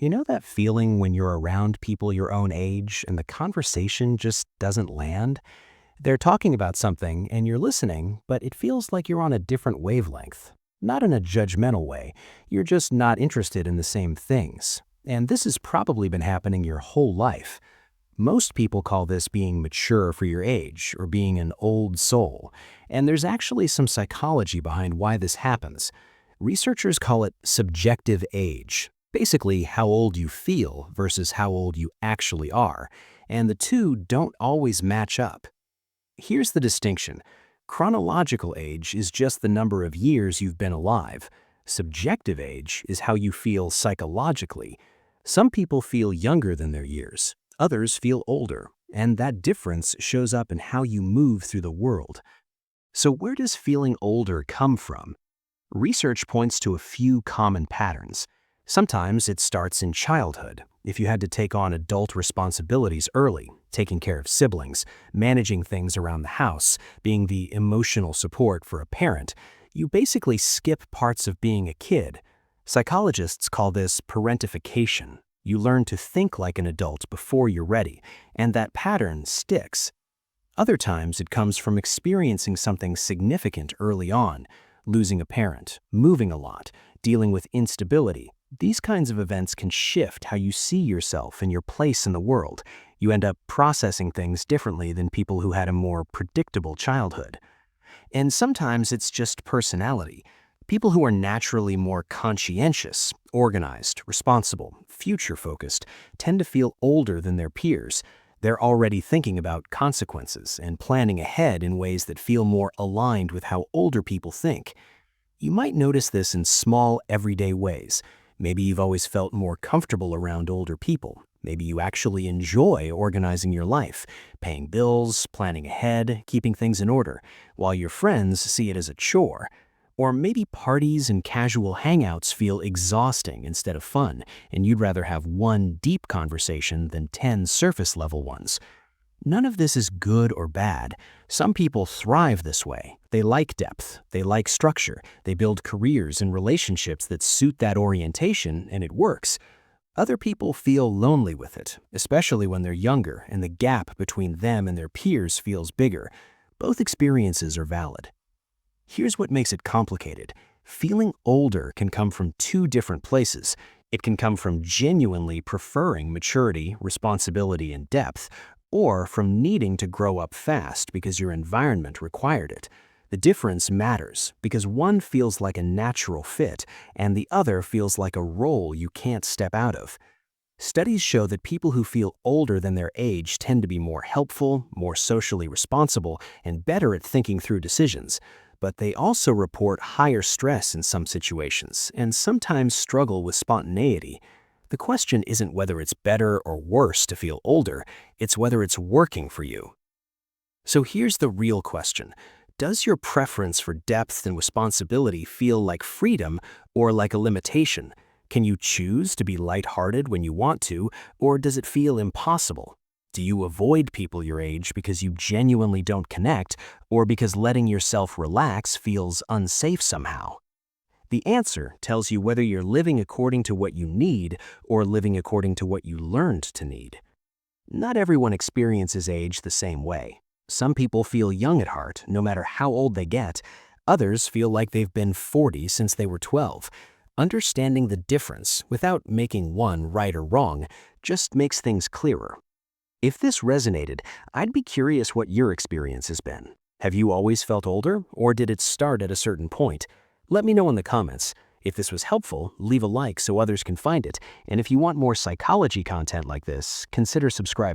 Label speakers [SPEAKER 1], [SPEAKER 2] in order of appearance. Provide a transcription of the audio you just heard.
[SPEAKER 1] You know that feeling when you're around people your own age and the conversation just doesn't land? They're talking about something and you're listening, but it feels like you're on a different wavelength. Not in a judgmental way, you're just not interested in the same things. And this has probably been happening your whole life. Most people call this being mature for your age or being an old soul. And there's actually some psychology behind why this happens. Researchers call it subjective age, basically how old you feel versus how old you actually are, and the two don't always match up. Here's the distinction. Chronological age is just the number of years you've been alive. Subjective age is how you feel psychologically. Some people feel younger than their years, others feel older, and that difference shows up in how you move through the world. So where does feeling older come from? Research points to a few common patterns. Sometimes it starts in childhood, if you had to take on adult responsibilities early, taking care of siblings, managing things around the house, being the emotional support for a parent. You basically skip parts of being a kid. Psychologists call this parentification. You learn to think like an adult before you're ready, and that pattern sticks. Other times it comes from experiencing something significant early on, losing a parent, moving a lot, dealing with instability. These kinds of events can shift how you see yourself and your place in the world. You end up processing things differently than people who had a more predictable childhood. And sometimes it's just personality. People who are naturally more conscientious, organized, responsible, future-focused, tend to feel older than their peers. They're already thinking about consequences and planning ahead in ways that feel more aligned with how older people think. You might notice this in small, everyday ways. Maybe you've always felt more comfortable around older people. Maybe you actually enjoy organizing your life, paying bills, planning ahead, keeping things in order, while your friends see it as a chore. Or maybe parties and casual hangouts feel exhausting instead of fun, and you'd rather have one deep conversation than 10 surface-level ones. None of this is good or bad. Some people thrive this way. They like depth, they like structure, they build careers and relationships that suit that orientation, and it works. Other people feel lonely with it, especially when they're younger and the gap between them and their peers feels bigger. Both experiences are valid. Here's what makes it complicated. Feeling older can come from two different places. It can come from genuinely preferring maturity, responsibility, and depth, or from needing to grow up fast because your environment required it. The difference matters because one feels like a natural fit and the other feels like a role you can't step out of. Studies show that people who feel older than their age tend to be more helpful, more socially responsible, and better at thinking through decisions. But they also report higher stress in some situations and sometimes struggle with spontaneity. The question isn't whether it's better or worse to feel older, it's whether it's working for you. So here's the real question. Does your preference for depth and responsibility feel like freedom or like a limitation? Can you choose to be lighthearted when you want to, or does it feel impossible? Do you avoid people your age because you genuinely don't connect, or because letting yourself relax feels unsafe somehow? The answer tells you whether you're living according to what you need or living according to what you learned to need. Not everyone experiences age the same way. Some people feel young at heart, no matter how old they get. Others feel like they've been 40 since they were 12. Understanding the difference, without making one right or wrong, just makes things clearer. If this resonated, I'd be curious what your experience has been. Have you always felt older, or did it start at a certain point? Let me know in the comments. If this was helpful, leave a like so others can find it. And if you want more psychology content like this, consider subscribing.